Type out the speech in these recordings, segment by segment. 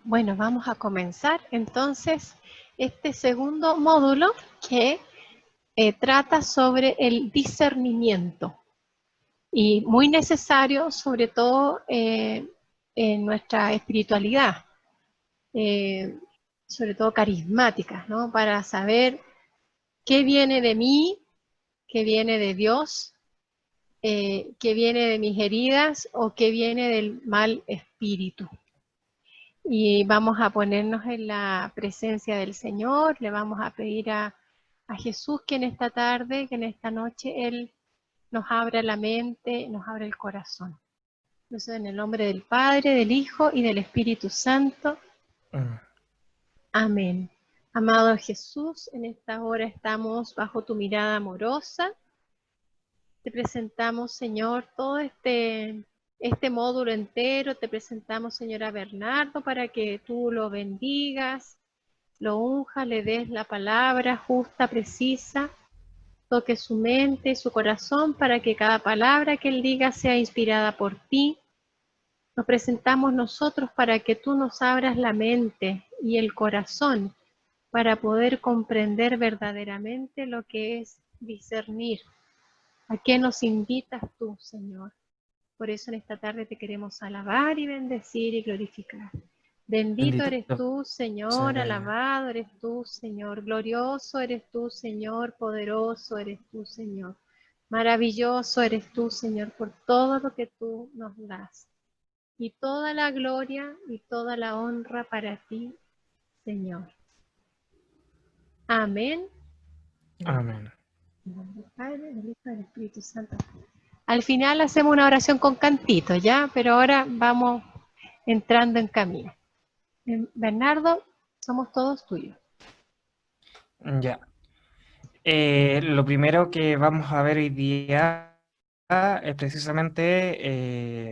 Bueno, vamos a comenzar entonces este segundo módulo que trata sobre el discernimiento y muy necesario sobre todo en nuestra espiritualidad, eh, sobre todo carismática, ¿no? Para saber qué viene de mí, qué viene de Dios, qué viene de mis heridas o qué viene del mal espíritu. Y vamos a ponernos en la presencia del Señor, le vamos a pedir a Jesús que en esta tarde, que en esta noche, Él nos abra la mente, nos abra el corazón. Entonces, en el nombre del Padre, del Hijo y del Espíritu Santo. Mm. Amén. Amado Jesús, en esta hora estamos bajo tu mirada amorosa. Te presentamos, Señor, todo este módulo entero. Te presentamos, Señora Bernardo, para que tú lo bendigas, lo unja, le des la palabra justa, precisa, toque su mente y su corazón para que cada palabra que él diga sea inspirada por ti. Nos presentamos nosotros para que tú nos abras la mente y el corazón para poder comprender verdaderamente lo que es discernir. ¿A qué nos invitas tú, Señor? Por eso en esta tarde te queremos alabar y bendecir y glorificar. Bendito Bendito eres tú, Señor, sea. alabado eres tú, Señor, glorioso eres tú, Señor, poderoso eres tú, Señor. Maravilloso eres tú, Señor, por todo lo que tú nos das. Y toda la gloria y toda la honra para ti, Señor. Amén. Amén. En nombre del Padre, del Hijo y del Espíritu Santo. Al final hacemos una oración con cantito, ¿ya? Pero ahora vamos entrando en camino. Bernardo, somos todos tuyos. Ya. Lo primero que vamos a ver hoy día es precisamente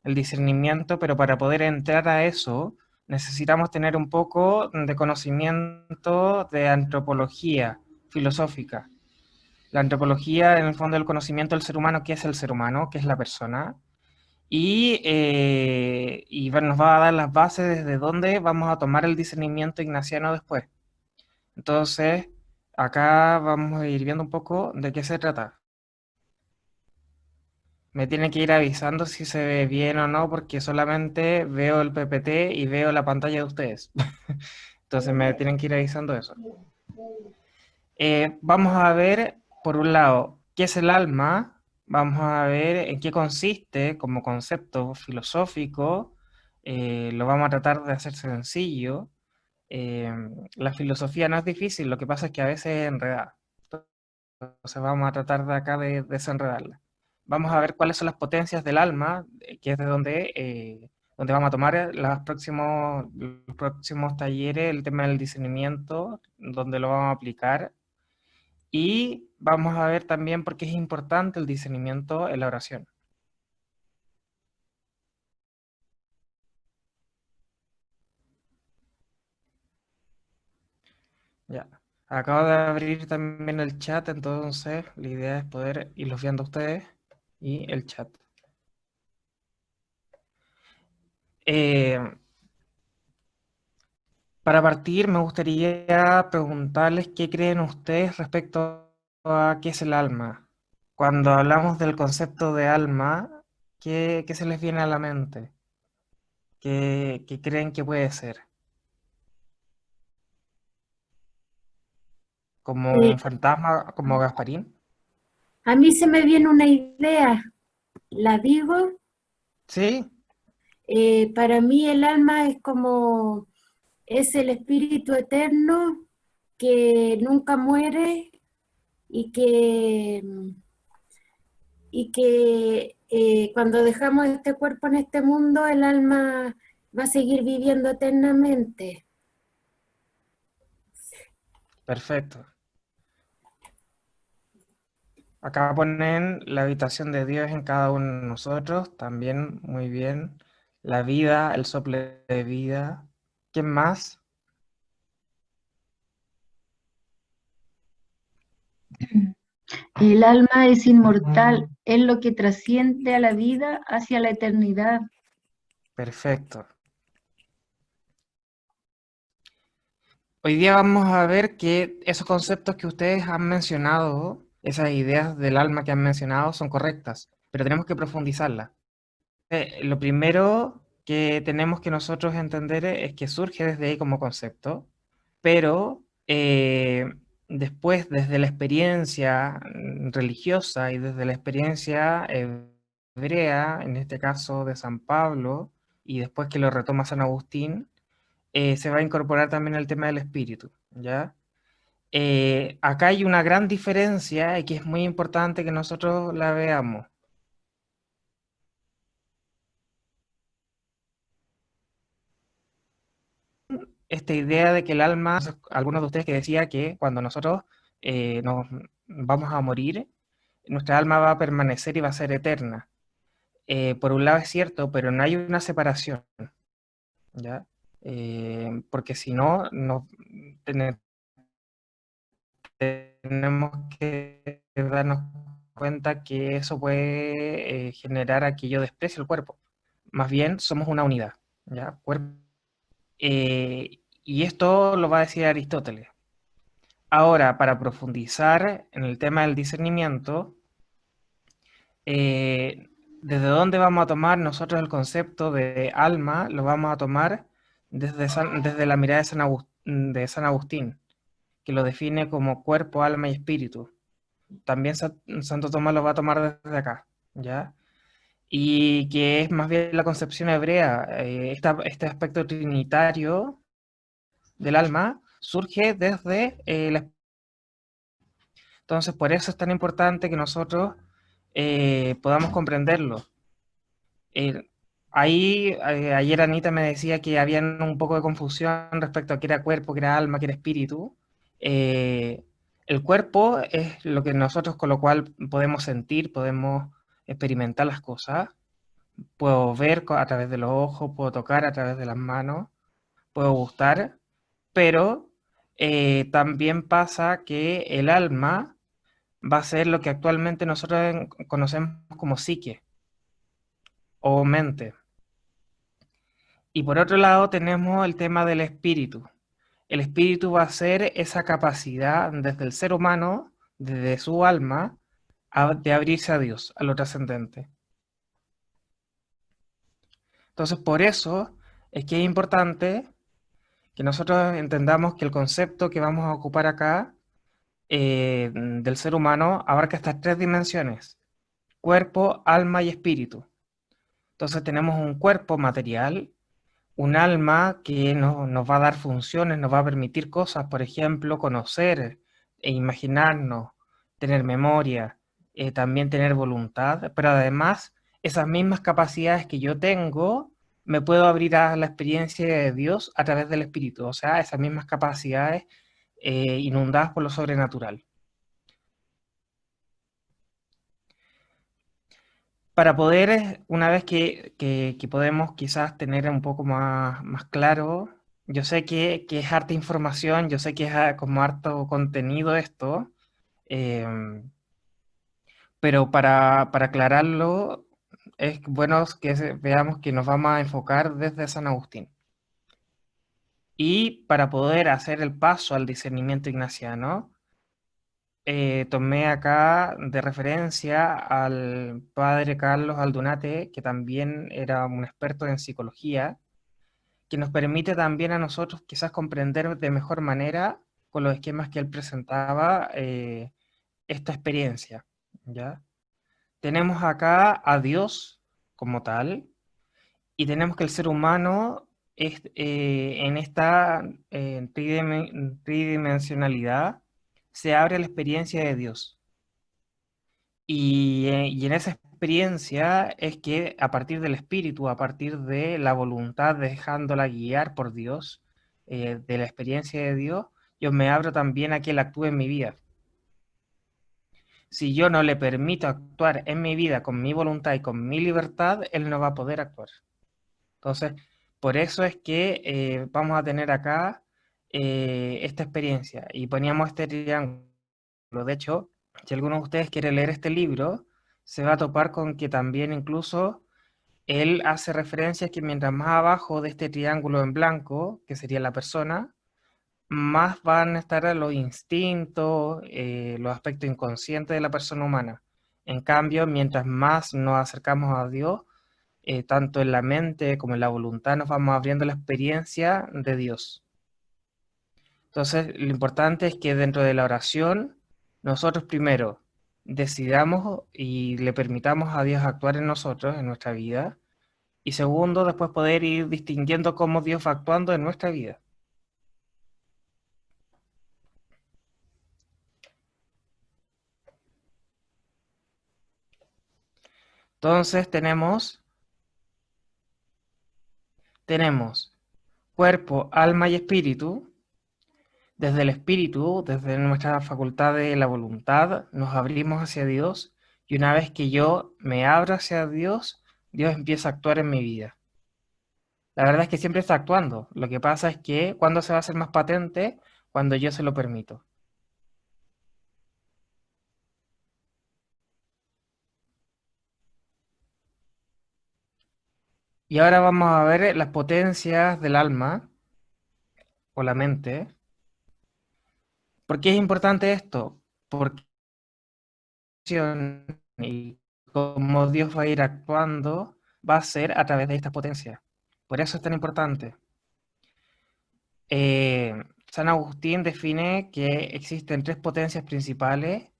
el discernimiento, pero para poder entrar a eso necesitamos tener un poco de conocimiento de antropología filosófica. La antropología, en el fondo, el conocimiento del ser humano, qué es el ser humano, qué es la persona, y bueno, nos va a dar las bases desde dónde vamos a tomar el discernimiento ignaciano después. Entonces, acá vamos a ir viendo un poco de qué se trata. Me tienen que ir avisando si se ve bien o no, porque solamente veo el PPT y veo la pantalla de ustedes. Entonces me tienen que ir avisando eso. Vamos a ver, por un lado, qué es el alma. Vamos a ver en qué consiste como concepto filosófico. Lo vamos a tratar de hacer sencillo. Eh, la filosofía no es difícil, lo que pasa es que a veces es enredada. Entonces vamos a tratar de acá de desenredarla. Vamos a ver cuáles son las potencias del alma, que es de donde vamos a tomar los próximos talleres, el tema del discernimiento, donde lo vamos a aplicar. Y vamos a ver también por qué es importante el discernimiento en la oración. Ya. Acabo de abrir también el chat, entonces la idea es poder irlos viendo a ustedes y el chat. Eh, Para partir, me gustaría preguntarles qué creen ustedes respecto a qué es el alma. Cuando hablamos del concepto de alma, ¿qué se les viene a la mente? ¿Qué creen que puede ser? ¿Como Eh, un fantasma, como Gasparín? a mí se me viene una idea, la digo. Sí, Para mí el alma es el espíritu eterno que nunca muere y que cuando dejamos este cuerpo en este mundo, el alma va a seguir viviendo eternamente. perfecto. Acá ponen la habitación de Dios en cada uno de nosotros, también muy bien. La vida, el soplo de vida. ¿Quién más? El alma es inmortal, es lo que trasciende a la vida hacia la eternidad. Perfecto. Hoy día vamos a ver que esos conceptos que ustedes han mencionado, esas ideas del alma que han mencionado son correctas, pero tenemos que profundizarlas. Lo primero que tenemos que nosotros entender es que surge desde ahí como concepto, pero después desde la experiencia religiosa y desde la experiencia hebrea, en este caso de San Pablo, y después que lo retoma San Agustín, se va a incorporar también el tema del espíritu, ¿ya? Acá hay una gran diferencia y que es muy importante que nosotros la veamos. Esta idea de que el alma, algunos de ustedes que decía que cuando nosotros nos vamos a morir, nuestra alma va a permanecer y va a ser eterna. Por un lado es cierto, pero no hay una separación, ¿ya? Porque si no, tenemos que darnos cuenta que eso puede generar a que yo desprecie el cuerpo. Más bien, somos una unidad, ¿ya? Y esto lo va a decir Aristóteles. Ahora, para profundizar en el tema del discernimiento, ¿desde dónde vamos a tomar nosotros el concepto de alma? Lo vamos a tomar desde la mirada de San Agustín, que lo define como cuerpo, alma y espíritu. También Santo Tomás lo va a tomar desde acá, ¿ya? Y que es más bien la concepción hebrea, este aspecto trinitario del alma surge desde entonces, por eso es tan importante que nosotros podamos comprenderlo. Eh, ayer Anita me decía que había un poco de confusión respecto a qué era cuerpo, qué era alma, qué era espíritu. Eh, el cuerpo es lo que nosotros con lo cual podemos sentir, podemos experimentar las cosas. Puedo ver a través de los ojos, puedo tocar a través de las manos, puedo gustar, pero también pasa que el alma va a ser lo que actualmente nosotros conocemos como psique o mente. Y por otro lado tenemos el tema del espíritu. El espíritu va a ser esa capacidad desde el ser humano, desde su alma, de abrirse a Dios, a lo trascendente. Entonces, por eso es que es importante que nosotros entendamos que el concepto que vamos a ocupar acá del ser humano abarca estas tres dimensiones: cuerpo, alma y espíritu. Entonces tenemos un cuerpo material, un alma que nos va a dar funciones, nos va a permitir cosas, por ejemplo, conocer e imaginarnos, tener memoria, también tener voluntad, pero además esas mismas capacidades que yo tengo, me puedo abrir a la experiencia de Dios a través del Espíritu, o sea, esas mismas capacidades inundadas por lo sobrenatural. Para poder, una vez que podemos quizás tener un poco más claro, yo sé que es harta información, yo sé que es como harto contenido esto, em, pero para aclararlo es bueno que veamos que nos vamos a enfocar desde San Agustín. Y para poder hacer el paso al discernimiento ignaciano, tomé acá de referencia al padre Carlos Aldunate, que también era un experto en psicología, que nos permite también a nosotros quizás comprender de mejor manera, con los esquemas que él presentaba, esta experiencia, ¿ya? Tenemos acá a Dios como tal, y tenemos que el ser humano es, en esta tridimensionalidad se abre a la experiencia de Dios. Y en esa experiencia es que a partir del espíritu, a partir de la voluntad, dejándola guiar por Dios, de la experiencia de Dios, yo me abro también a que Él actúe en mi vida. Si yo no le permito actuar en mi vida con mi voluntad y con mi libertad, Él no va a poder actuar. Entonces, por eso es que vamos a tener acá esta experiencia. Y poníamos este triángulo. De hecho, si alguno de ustedes quiere leer este libro, se va a topar con que también incluso él hace referencia que mientras más abajo de este triángulo en blanco, que sería la persona, más van a estar los instintos, los aspectos inconscientes de la persona humana. En cambio, mientras más nos acercamos a Dios, tanto en la mente como en la voluntad, nos vamos abriendo la experiencia de Dios. Entonces, lo importante es que dentro de la oración, nosotros primero decidamos y le permitamos a Dios actuar en nosotros, en nuestra vida, y segundo, después poder ir distinguiendo cómo Dios va actuando en nuestra vida. Entonces tenemos cuerpo, alma y espíritu. Desde el espíritu, desde nuestra facultad de la voluntad, nos abrimos hacia Dios y una vez que yo me abro hacia Dios, Dios empieza a actuar en mi vida. La verdad es que siempre está actuando. Lo que pasa es que cuando se va a hacer más patente, cuando yo se lo permito. Y ahora vamos a ver las potencias del alma o la mente. ¿Por qué es importante esto? Porque y cómo Dios va a ir actuando va a ser a través de estas potencias. Por eso es tan importante. San Agustín define que existen tres potencias principales,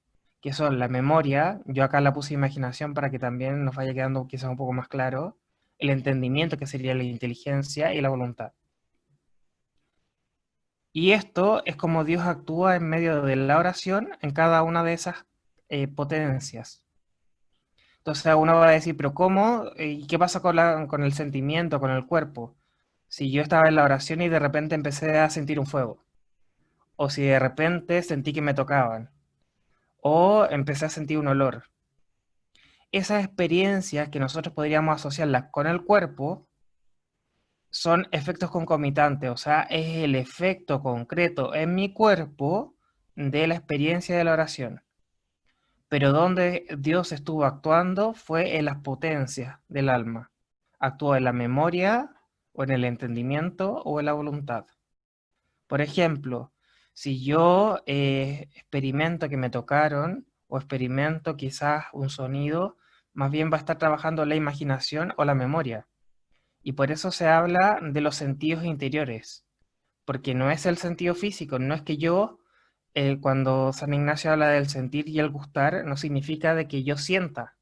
que son la memoria, yo acá la puse imaginación para que también nos vaya quedando quizás un poco más claro, el entendimiento, que sería la inteligencia, y la voluntad. Y esto es como Dios actúa en medio de la oración en cada una de esas potencias. Entonces uno va a decir, pero ¿cómo? ¿Y qué pasa con el sentimiento, con el cuerpo? Si yo estaba en la oración y de repente empecé a sentir un fuego, o si de repente sentí que me tocaban, o empecé a sentir un olor. Esas experiencias que nosotros podríamos asociarlas con el cuerpo son efectos concomitantes, o sea, es el efecto concreto en mi cuerpo de la experiencia de la oración. Pero donde Dios estuvo actuando fue en las potencias del alma. Actuó en la memoria, o en el entendimiento, o en la voluntad. Por ejemplo, si yo experimento que me tocaron, o experimento quizás un sonido, más bien va a estar trabajando la imaginación o la memoria. Y por eso se habla de los sentidos interiores, porque no es el sentido físico, no es que yo cuando San Ignacio habla del sentir y el gustar, no significa de que yo sienta,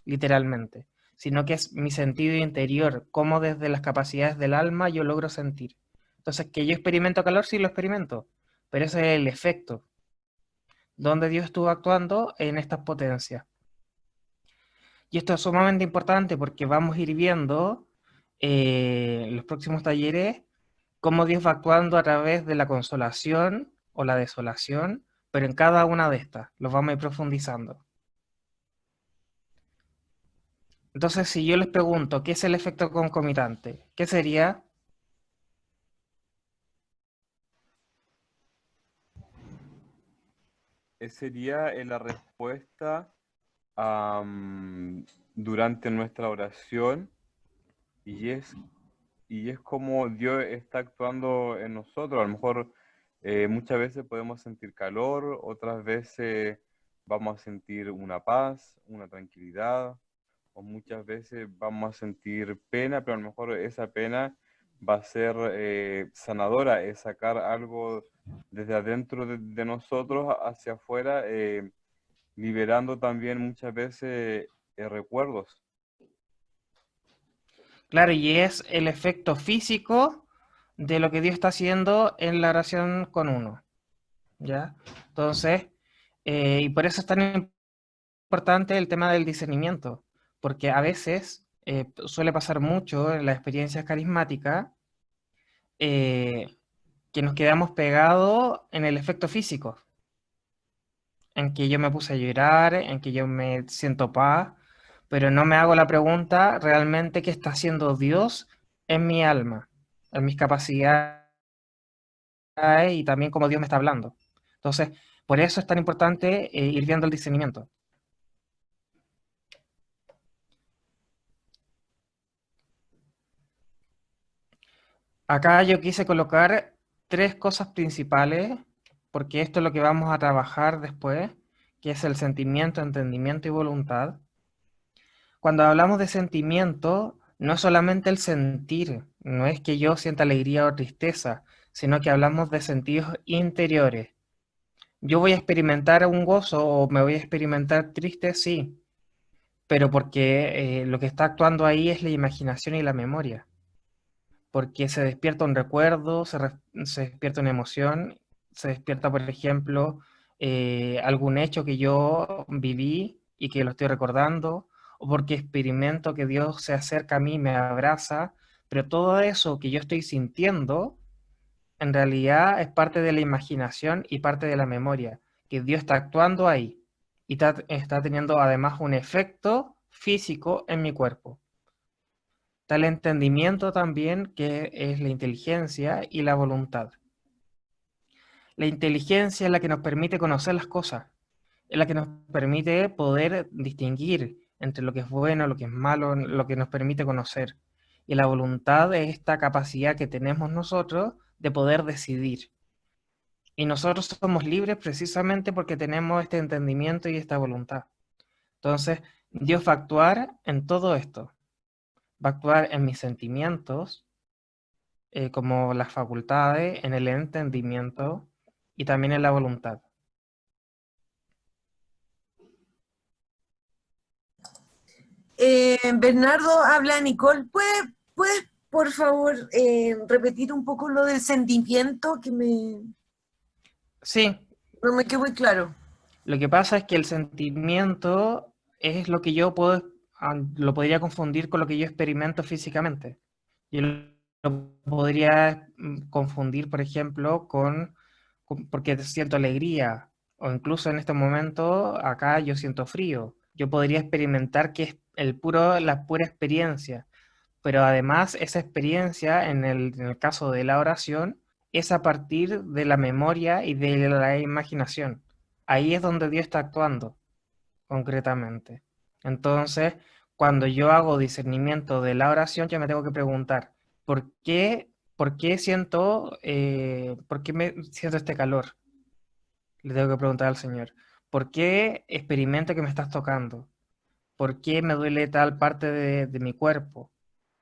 literalmente, sino que es mi sentido interior, cómo desde las capacidades del alma yo logro sentir. Entonces, que yo experimento calor, sí lo experimento, pero ese es el efecto, donde Dios estuvo actuando en estas potencias. Y esto es sumamente importante porque vamos a ir viendo en los próximos talleres cómo Dios va actuando a través de la consolación o la desolación, pero en cada una de estas los vamos a ir profundizando. Entonces, si yo les pregunto, ¿qué es el efecto concomitante? ¿Qué sería? Sería la respuesta durante nuestra oración y es como Dios está actuando en nosotros. A lo mejor muchas veces podemos sentir calor, otras veces vamos a sentir una paz, una tranquilidad, o muchas veces vamos a sentir pena, pero a lo mejor esa pena va a ser sanadora, es sacar algo desde adentro de nosotros hacia afuera, liberando también muchas veces recuerdos. Claro, y es el efecto físico de lo que Dios está haciendo en la oración con uno, ¿ya? Entonces, y por eso es tan importante el tema del discernimiento, porque a veces suele pasar mucho en las experiencias carismáticas eh, que nos quedamos pegados en el efecto físico, en que yo me puse a llorar, en que yo me siento paz, pero no me hago la pregunta realmente qué está haciendo Dios en mi alma, en mis capacidades y también cómo Dios me está hablando. Entonces, por eso es tan importante ir viendo el discernimiento. Acá yo quise colocar tres cosas principales, porque esto es lo que vamos a trabajar después, que es el sentimiento, entendimiento y voluntad. Cuando hablamos de sentimiento, no es solamente el sentir, no es que yo sienta alegría o tristeza, sino que hablamos de sentidos interiores. Yo voy a experimentar un gozo o me voy a experimentar triste, sí, pero porque lo que está actuando ahí es la imaginación y la memoria, porque se despierta un recuerdo, se despierta una emoción, se despierta, por ejemplo, algún hecho que yo viví y que lo estoy recordando, o porque experimento que Dios se acerca a mí, me abraza, pero todo eso que yo estoy sintiendo, en realidad es parte de la imaginación y parte de la memoria, que Dios está actuando ahí y está teniendo además un efecto físico en mi cuerpo. Está el entendimiento también, que es la inteligencia y la voluntad. La inteligencia es la que nos permite conocer las cosas, es la que nos permite poder distinguir entre lo que es bueno, lo que es malo, lo que nos permite conocer. Y la voluntad es esta capacidad que tenemos nosotros de poder decidir. Y nosotros somos libres precisamente porque tenemos este entendimiento y esta voluntad. Entonces, Dios va a actuar en todo esto. Va a actuar en mis sentimientos, como las facultades, en el entendimiento y también en la voluntad. Bernardo, habla Nicole. ¿Puedes, por favor, repetir un poco lo del sentimiento que Sí, no me quedó muy claro? lo que pasa es que el sentimiento es lo que yo lo podría confundir con lo que yo experimento físicamente. Yo lo podría confundir, por ejemplo, porque siento alegría, o incluso en este momento acá yo siento frío. Yo podría experimentar que es la pura experiencia, pero además esa experiencia, en el caso de la oración, es a partir de la memoria y de la imaginación. Ahí es donde Dios está actuando, concretamente. Entonces, cuando yo hago discernimiento de la oración, yo me tengo que preguntar, ¿por qué siento este calor? Le tengo que preguntar al Señor. ¿Por qué experimento que me estás tocando? ¿Por qué me duele tal parte de mi cuerpo?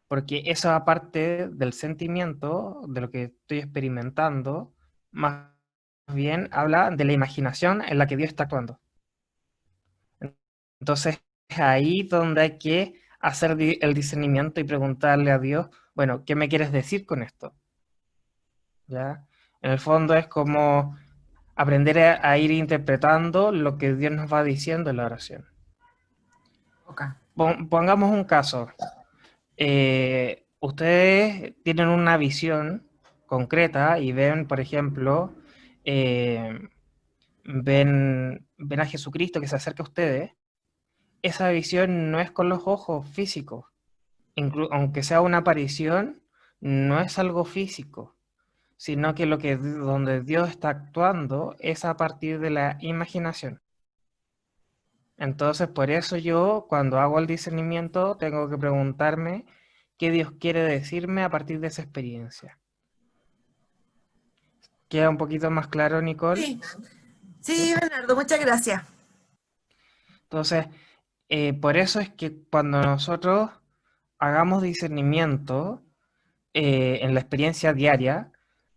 Porque esa parte del sentimiento, de lo que estoy experimentando, más bien habla de la imaginación en la que Dios está actuando. Entonces, es ahí donde hay que hacer el discernimiento y preguntarle a Dios, bueno, ¿qué me quieres decir con esto? ¿Ya? En el fondo es como aprender a ir interpretando lo que Dios nos va diciendo en la oración. Ok. Pongamos un caso. Ustedes tienen una visión concreta y ven, por ejemplo, ven a Jesucristo que se acerca a ustedes. Esa visión no es con los ojos físicos. Aunque sea una aparición, no es algo físico, sino que donde Dios está actuando es a partir de la imaginación. Entonces, por eso yo, cuando hago el discernimiento, tengo que preguntarme qué Dios quiere decirme a partir de esa experiencia. ¿Queda un poquito más claro, Nicole? Sí, sí, Bernardo, muchas gracias. Entonces, por eso es que cuando nosotros hagamos discernimiento en la experiencia diaria,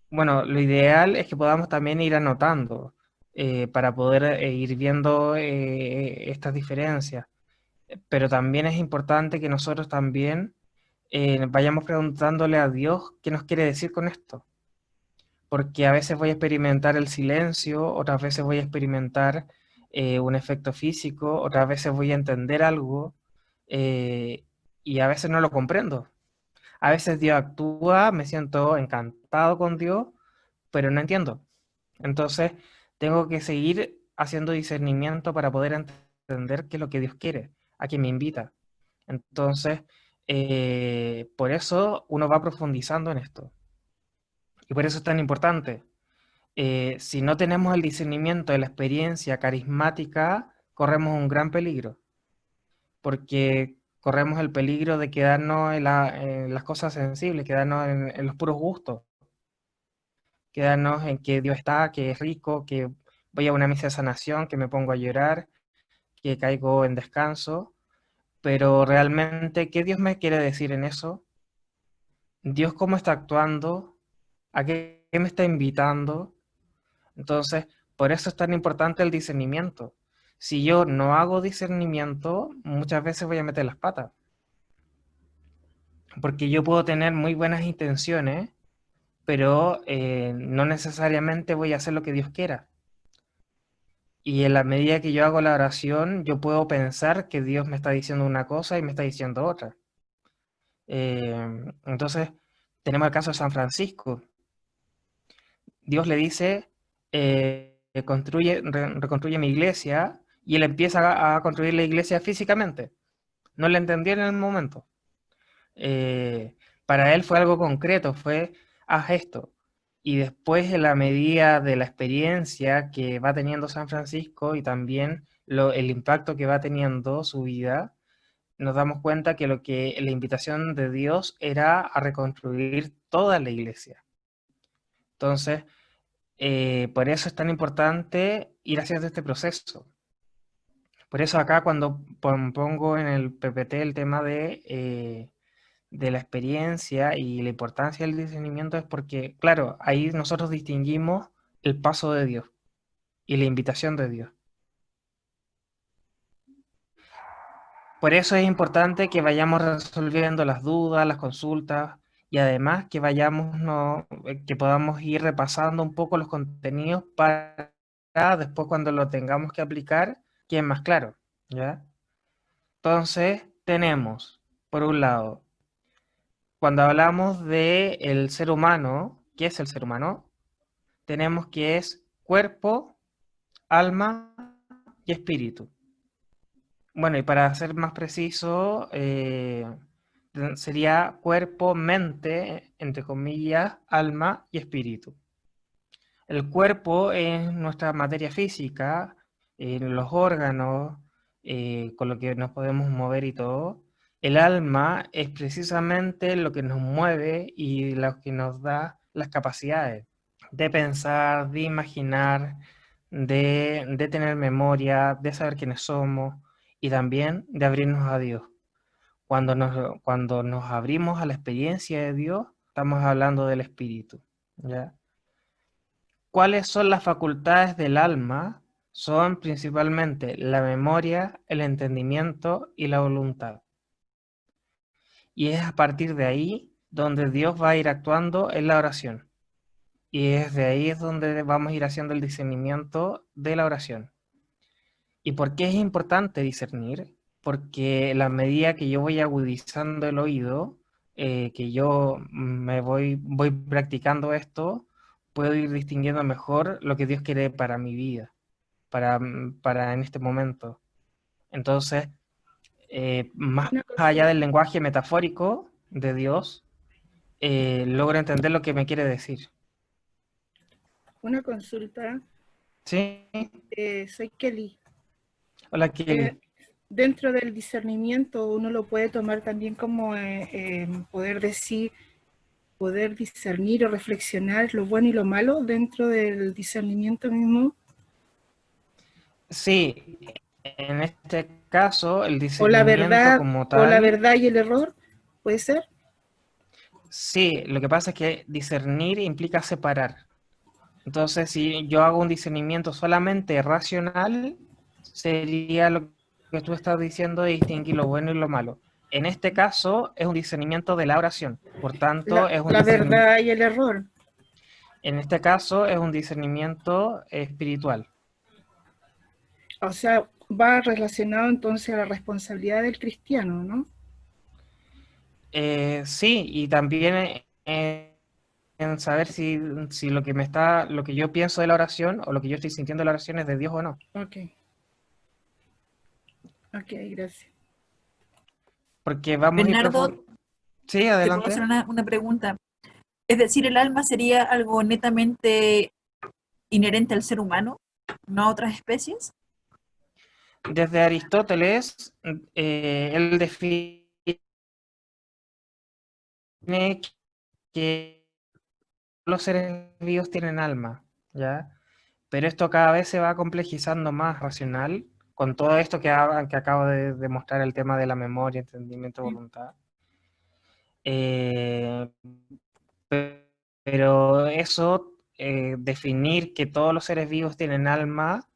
bueno, lo ideal es que podamos también ir anotando para poder ir viendo estas diferencias. Pero también es importante que nosotros también vayamos preguntándole a Dios qué nos quiere decir con esto. Porque a veces voy a experimentar el silencio, otras veces voy a experimentar un efecto físico, otras veces voy a entender algo y a veces no lo comprendo. A veces Dios actúa, me siento encantado con Dios, pero no entiendo. Entonces, tengo que seguir haciendo discernimiento para poder entender qué es lo que Dios quiere, a qué me invita. Entonces, por eso uno va profundizando en esto. Y por eso es tan importante. Si no tenemos el discernimiento de la experiencia carismática, corremos un gran peligro, porque corremos el peligro de quedarnos en las cosas sensibles, quedarnos en los puros gustos, quedarnos en que Dios está, que es rico, que voy a una misa de sanación, que me pongo a llorar, que caigo en descanso, pero realmente, ¿qué Dios me quiere decir en eso? Dios cómo está actuando, a qué me está invitando. Entonces, por eso es tan importante el discernimiento. Si yo no hago discernimiento, muchas veces voy a meter las patas. Porque yo puedo tener muy buenas intenciones, pero no necesariamente voy a hacer lo que Dios quiera. Y en la medida que yo hago la oración, yo puedo pensar que Dios me está diciendo una cosa y me está diciendo otra. Entonces, tenemos el caso de San Francisco. Dios le dice, reconstruye mi iglesia, y él empieza a construir la iglesia físicamente. No le entendió en el momento. Para él fue algo concreto, fue, haz esto. Y después, en la medida de la experiencia que va teniendo San Francisco y también el impacto que va teniendo su vida, nos damos cuenta que la invitación de Dios era a reconstruir toda la iglesia. Entonces, por eso es tan importante ir haciendo este proceso. Por eso acá cuando pongo en el PPT el tema de la experiencia y la importancia del discernimiento, es porque, claro, ahí nosotros distinguimos el paso de Dios y la invitación de Dios. Por eso es importante que vayamos resolviendo las dudas, las consultas, y además que que podamos ir repasando un poco los contenidos para después, cuando lo tengamos que aplicar, quede más claro, ¿ya? Entonces, tenemos, por un lado, cuando hablamos de el ser humano, ¿qué es el ser humano? Tenemos que es cuerpo, alma y espíritu. Bueno, y para ser más preciso, sería cuerpo, mente, entre comillas, alma y espíritu. El cuerpo es nuestra materia física, los órganos, con lo que nos podemos mover y todo. El alma es precisamente lo que nos mueve y lo que nos da las capacidades de pensar, de imaginar, de tener memoria, de saber quiénes somos y también de abrirnos a Dios. Cuando nos abrimos a la experiencia de Dios, estamos hablando del espíritu, ¿ya? ¿Cuáles son las facultades del alma? Son principalmente la memoria, el entendimiento y la voluntad. Y es a partir de ahí donde Dios va a ir actuando en la oración. Y desde ahí es donde vamos a ir haciendo el discernimiento de la oración. ¿Y por qué es importante discernir? Porque la medida que yo voy agudizando el oído, que yo voy practicando esto, puedo ir distinguiendo mejor lo que Dios quiere para mi vida, para en este momento. Entonces, más Una allá consulta, del lenguaje metafórico de Dios, logro entender lo que me quiere decir. una consulta. ¿Sí? Soy Kelly. Hola, Kelly. Dentro del discernimiento uno lo puede tomar también como poder discernir o reflexionar lo bueno y lo malo dentro del discernimiento mismo. Sí, en este caso, el O la discernimiento como o la tal, verdad y el error, ¿puede ser? sí, lo que pasa es que discernir implica separar. Entonces, si yo hago un discernimiento solamente racional, sería lo que tú estás diciendo de distinguir lo bueno y lo malo. En este caso, es un discernimiento de la oración. Por tanto, La verdad y el error. en este caso, es un discernimiento espiritual. O sea, va relacionado entonces a la responsabilidad del cristiano, ¿no? Sí, y también en saber si lo que yo pienso de la oración o lo que yo estoy sintiendo de la oración es de Dios o no. Ok. Ok, gracias. Porque vamos a ir Bernardo, Sí, ¿te puedo adelante. hacer una pregunta? Es decir, ¿el alma sería algo netamente inherente al ser humano, no a otras especies? Desde Aristóteles, él define que los seres vivos tienen alma, ¿ya? Pero esto cada vez se va complejizando más racional con todo esto que acabo de demostrar, el tema de la memoria, entendimiento, voluntad. Eh, pero eso, definir que todos los seres vivos tienen alma,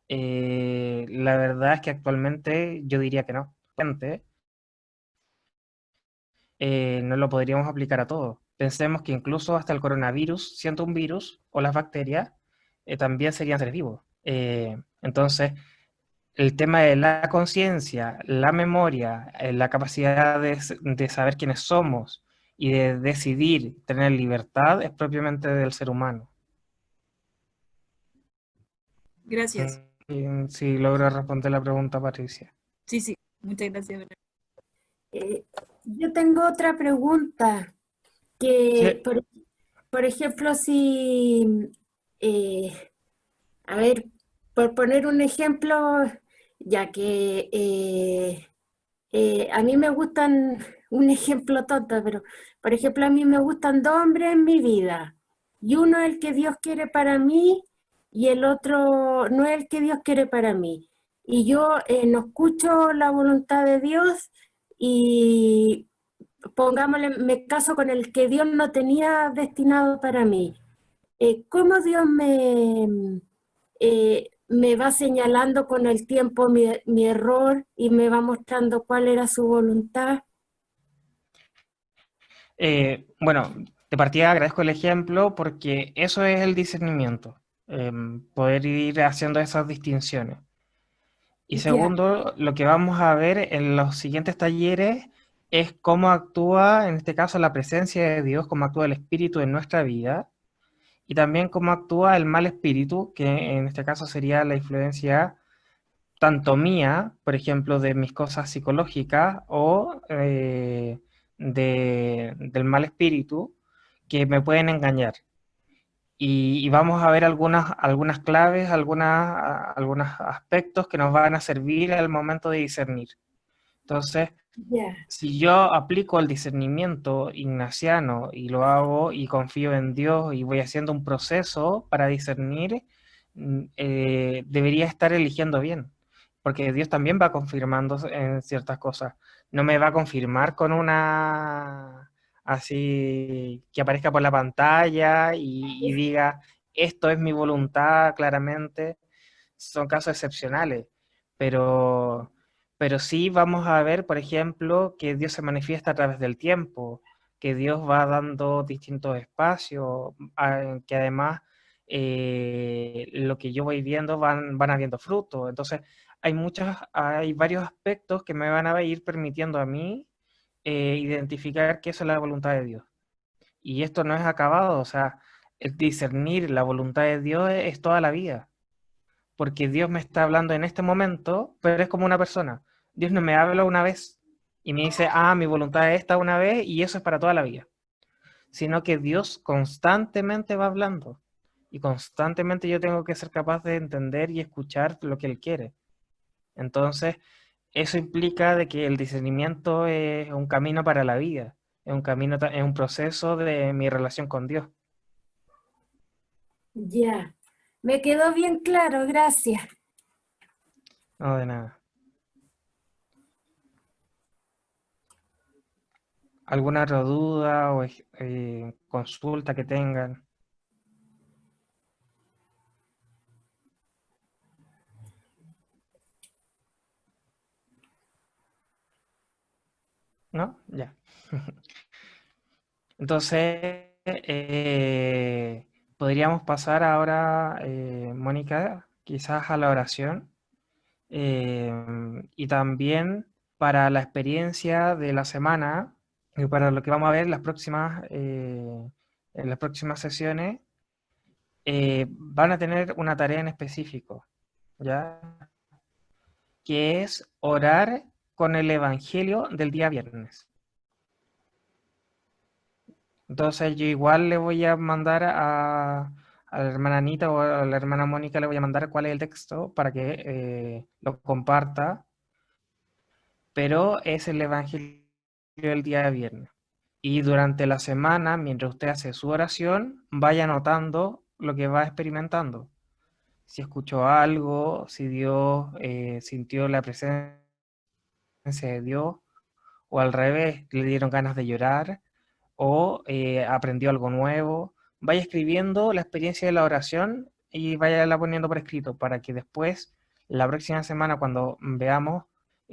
la verdad es que actualmente yo diría que no. No lo podríamos aplicar a todo. Pensemos que incluso hasta el coronavirus, siendo un virus, o las bacterias, también serían seres vivos. Entonces, el tema de la conciencia, la memoria, la capacidad de saber quiénes somos y de decidir, tener libertad, es propiamente del ser humano. Gracias. Si logro responder la pregunta, Patricia. Sí, sí, muchas gracias. Yo tengo otra pregunta, que Sí. por ejemplo, si, a ver, por poner un ejemplo, ya que a mí me gustan, un ejemplo tonto, pero por ejemplo, a mí me gustan dos hombres en mi vida, y uno es el que Dios quiere para mí y el otro no es el que Dios quiere para mí. Y yo no escucho la voluntad de Dios y pongámosle, me caso con el que Dios no tenía destinado para mí. ¿Cómo Dios me va señalando con el tiempo mi error y me va mostrando cuál era su voluntad? Bueno, de partida agradezco el ejemplo porque eso es el discernimiento, poder ir haciendo esas distinciones. Y Ya, segundo, lo que vamos a ver en los siguientes talleres es cómo actúa, en este caso, la presencia de Dios, cómo actúa el espíritu en nuestra vida, y también cómo actúa el mal espíritu, que en este caso sería la influencia tanto mía, por ejemplo, de mis cosas psicológicas, o del mal espíritu, que me pueden engañar. Y vamos a ver algunas claves, algunos aspectos que nos van a servir al momento de discernir. Entonces, ya, si yo aplico el discernimiento ignaciano y lo hago y confío en Dios y voy haciendo un proceso para discernir, debería estar eligiendo bien, porque Dios también va confirmando en ciertas cosas. No me va a confirmar con una así que aparezca por la pantalla y diga, esto es mi voluntad claramente. Son casos excepcionales, pero sí vamos a ver, por ejemplo, que Dios se manifiesta a través del tiempo, que Dios va dando distintos espacios, que además lo que yo voy viendo van habiendo frutos. Entonces, hay varios aspectos que me van a ir permitiendo a mí identificar que eso es la voluntad de Dios. Y esto no es acabado, o sea, el discernir la voluntad de Dios es toda la vida, porque Dios me está hablando en este momento, pero es como una persona. Dios no me habla una vez y me dice, mi voluntad es esta una vez y eso es para toda la vida, sino que Dios constantemente va hablando y constantemente yo tengo que ser capaz de entender y escuchar lo que Él quiere. Entonces, eso implica de que el discernimiento es un camino para la vida, es un camino, es un proceso de mi relación con Dios. ya. Me quedó bien claro, gracias. No, de nada. ¿Alguna otra duda o consulta que tengan? ¿No? Ya. Entonces, podríamos pasar ahora, Mónica, quizás a la oración. Y también para la experiencia de la semana y para lo que vamos a ver en las próximas sesiones, van a tener una tarea en específico, ¿ya? Que es orar con el Evangelio del día viernes. Entonces yo igual le voy a mandar a la hermana Anita o a la hermana Mónica, le voy a mandar cuál es el texto para que lo comparta, pero es el Evangelio del día viernes. Y durante la semana, mientras usted hace su oración, vaya anotando lo que va experimentando. Si escuchó algo, si Dios sintió la presencia de Dios, o al revés, le dieron ganas de llorar, o aprendió algo nuevo. Vaya escribiendo la experiencia de la oración y vaya la poniendo por escrito para que después, la próxima semana, cuando veamos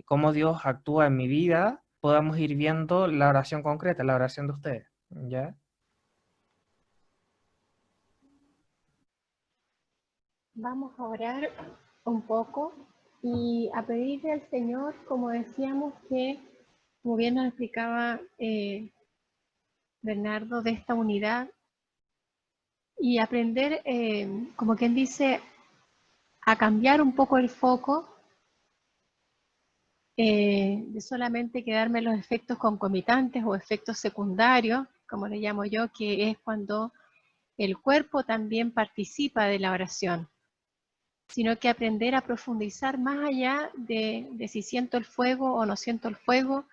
cómo Dios actúa en mi vida, podamos ir viendo la oración concreta, la oración de ustedes. ¿Ya? Vamos a orar un poco y a pedirle al Señor, como decíamos, que, como bien nos explicaba Bernardo, de esta unidad y aprender, como quien dice, a cambiar un poco el foco de solamente quedarme en los efectos concomitantes o efectos secundarios, como le llamo yo, que es cuando el cuerpo también participa de la oración, sino que aprender a profundizar más allá de si siento el fuego o no siento el fuego,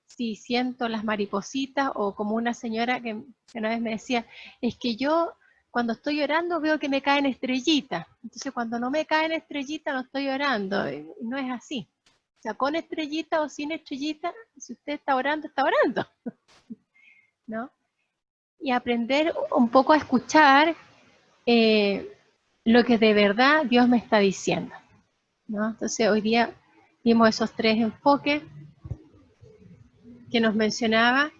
si siento las maripositas, o como una señora que una vez me decía, es que yo cuando estoy orando veo que me caen estrellitas, entonces cuando no me caen estrellitas no estoy orando, y no es así. O sea, con estrellita o sin estrellita, si usted está orando, ¿no? Y aprender un poco a escuchar lo que de verdad Dios me está diciendo, ¿no? Entonces hoy día vimos esos 3 enfoques que nos mencionaba,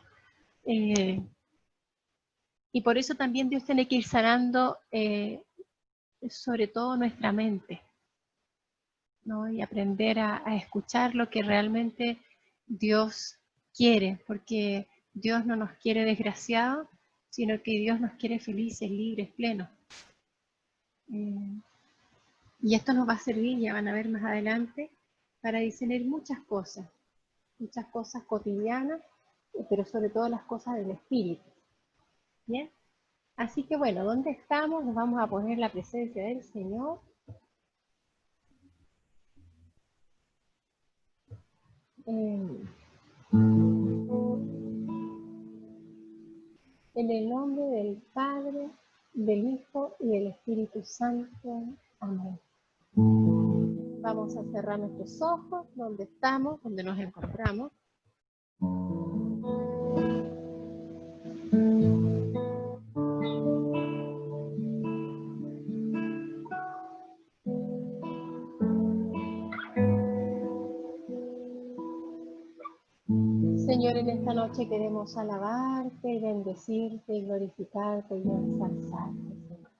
y por eso también Dios tiene que ir sanando sobre todo nuestra mente, ¿no? Y aprender a escuchar lo que realmente Dios quiere, porque Dios no nos quiere desgraciados, sino que Dios nos quiere felices, libres, plenos. Y esto nos va a servir, ya van a ver más adelante, para discernir muchas cosas cotidianas, pero sobre todo las cosas del espíritu. ¿Bien? Así que bueno, ¿dónde estamos? Nos vamos a poner la presencia del Señor. En el nombre del Padre, del Hijo y del Espíritu Santo. Amén. Vamos a cerrar nuestros ojos, donde estamos, donde nos encontramos. Señor, en esta noche queremos alabarte y bendecirte y glorificarte y ensalzarte, Señor.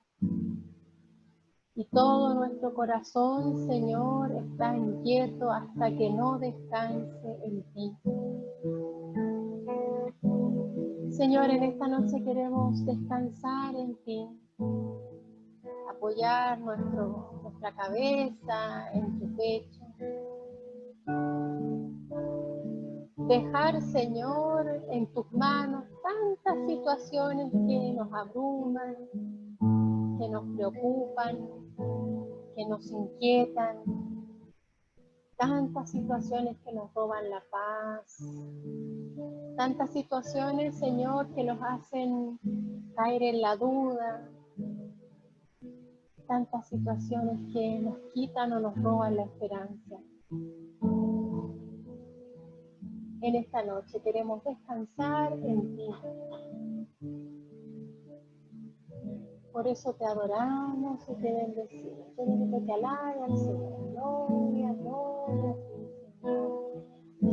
Y todo nuestro corazón, Señor, está inquieto hasta que no descanse en ti. Señor, en esta noche queremos descansar en ti, apoyar nuestra cabeza en tu pecho. Dejar, Señor, en tus manos tantas situaciones que nos abruman, que nos preocupan, que nos inquietan, tantas situaciones que nos roban la paz, tantas situaciones, Señor, que nos hacen caer en la duda, tantas situaciones que nos quitan o nos roban la esperanza. En esta noche queremos descansar en ti. Por eso te adoramos y te bendecimos. Yo digo que te alabe al Señor. Gloria, gloria a ti, Señor.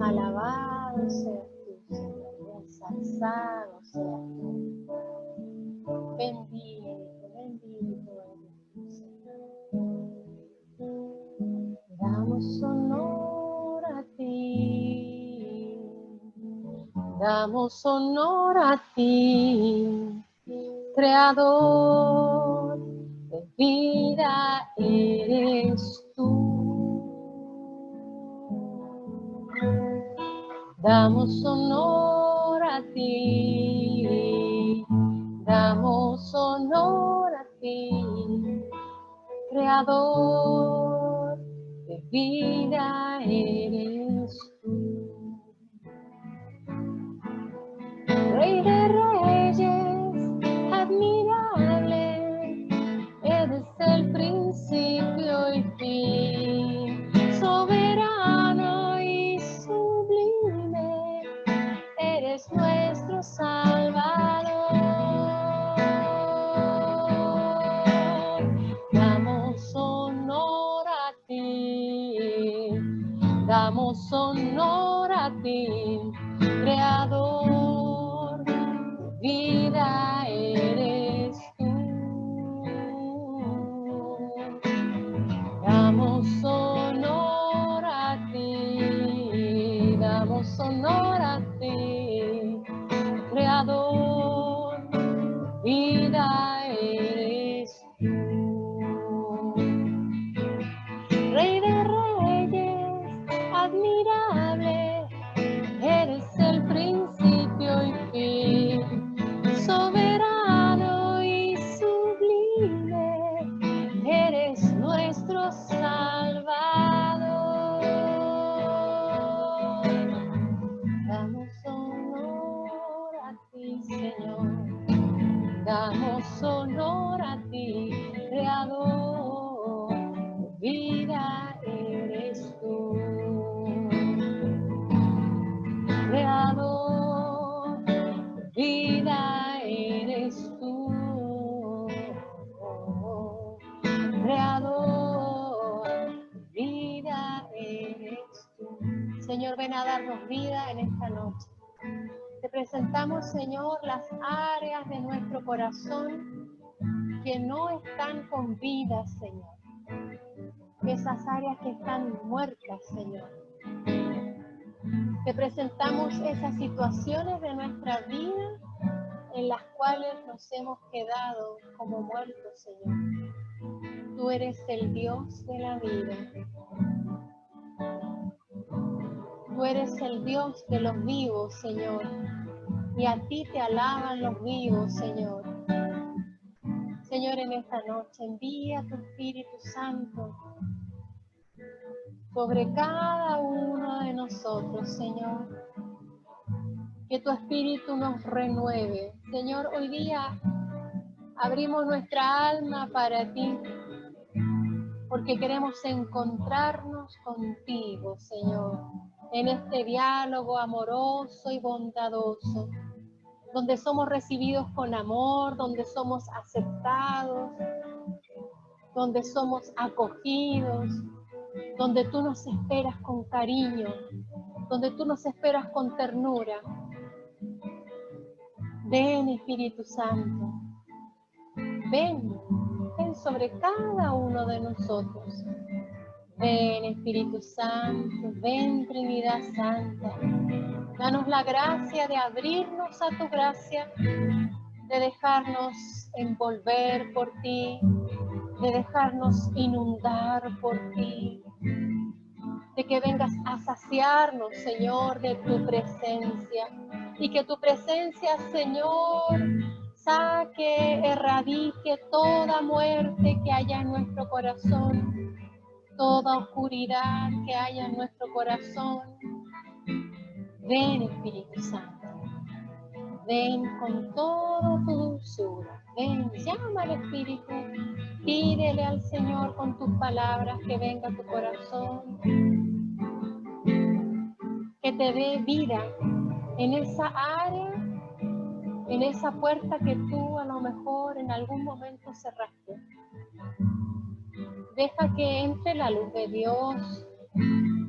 Alabado seas tú, Señor. Ensalzado seas tú. Bendito, bendito eres tú, Señor. Damos honor a ti. Damos honor a ti. Creador de vida eres tú. Damos honor a ti, damos honor a ti, Creador de vida eres tú. Rey de reyes, admirable, eres el principio y fin, soberano y sublime, eres nuestro Salvador. Damos honor a ti, damos honor a ti, Creador, vida eres tú. Damos honor a ti, damos honor a ti, Creador, vida eres tú. Rey de reyes, admirable, eres el principio y fin, soberano y sublime, eres nuestro Salvador. Damos honor a ti, Señor, damos honor a ti, Creador, vida eres tú. Creador, vida eres tú. Creador, vida eres tú. Señor, ven a darnos vida en esta noche. Te presentamos, Señor, las áreas de nuestro corazón que no están con vida, Señor. Esas áreas que están muertas, Señor. Te presentamos esas situaciones de nuestra vida en las cuales nos hemos quedado como muertos, Señor. Tú eres el Dios de la vida. Tú eres el Dios de los vivos, Señor. Y a ti te alaban los vivos, Señor. Señor, en esta noche envía tu Espíritu Santo sobre cada uno de nosotros, Señor. Que tu Espíritu nos renueve. Señor, hoy día abrimos nuestra alma para ti, porque queremos encontrarnos contigo, Señor, en este diálogo amoroso y bondadoso, donde somos recibidos con amor, donde somos aceptados, donde somos acogidos, donde tú nos esperas con cariño, donde tú nos esperas con ternura. Ven, Espíritu Santo, ven sobre cada uno de nosotros. Ven, Espíritu Santo, ven, Trinidad Santa. Danos la gracia de abrirnos a tu gracia, de dejarnos envolver por ti, de dejarnos inundar por ti, de que vengas a saciarnos, Señor, de tu presencia, y que tu presencia, Señor, saque, erradique toda muerte que haya en nuestro corazón, toda oscuridad que haya en nuestro corazón. Ven, Espíritu Santo, ven con toda tu dulzura, ven, llama al Espíritu, pídele al Señor con tus palabras que venga a tu corazón, que te dé vida en esa área, en esa puerta que tú a lo mejor en algún momento cerraste. Deja que entre la luz de Dios,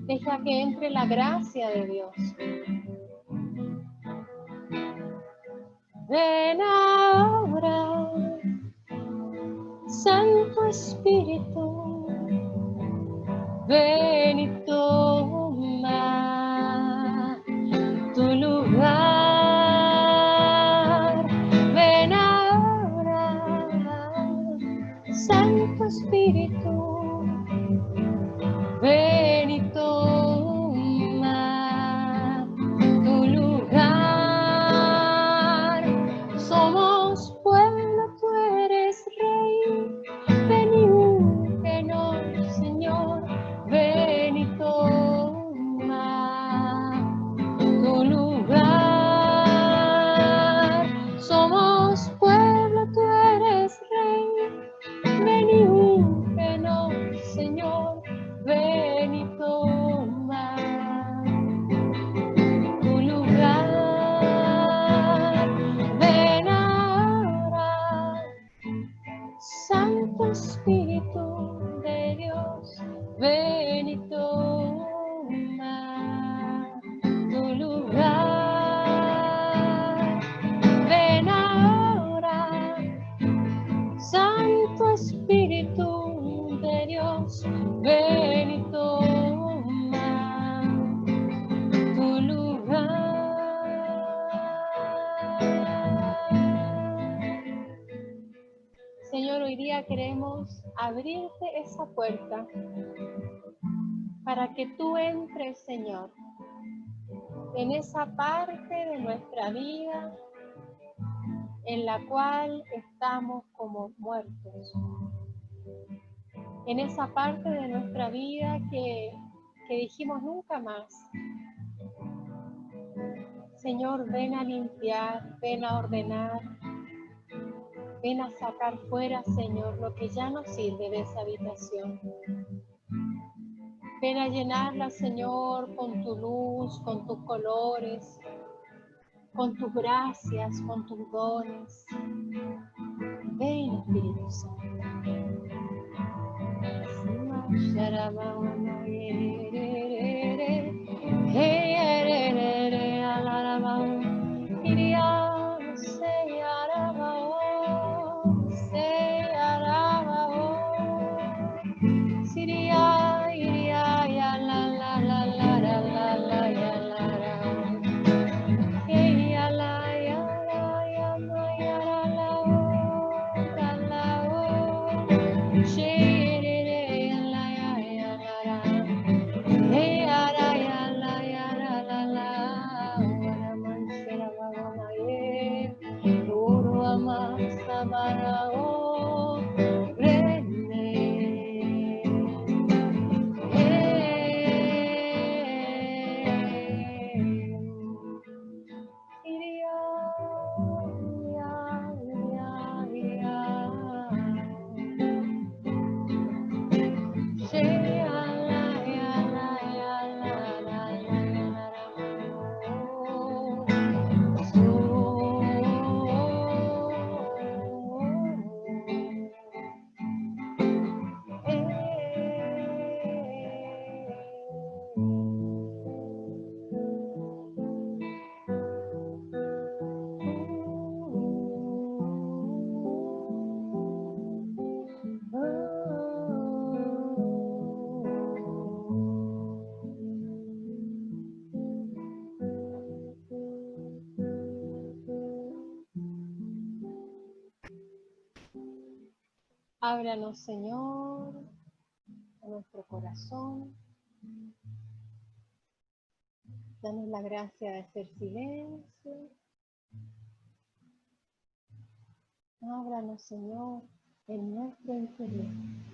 deja que entre la gracia de Dios. Ven ahora, Santo Espíritu, ven y toma tu lugar. Ven ahora, Santo Espíritu, ven y toma tu lugar. Somos pueblo, tú eres Rey. Ven y úngenos, Señor, ven. hoy día queremos abrirte esa puerta para que tú entres, Señor, en esa parte de nuestra vida en la cual estamos como muertos. En esa parte de nuestra vida que dijimos nunca más. Señor, ven a limpiar, ven a ordenar, ven a sacar fuera, Señor, lo que ya no sirve de esa habitación. Ven a llenarla, Señor, con tu luz, con tus colores, con tus gracias, con tus dones. Ven, Espíritu Santo. Ábranos, Señor, a nuestro corazón. Danos la gracia de hacer silencio. Ábranos, Señor, en nuestro interior.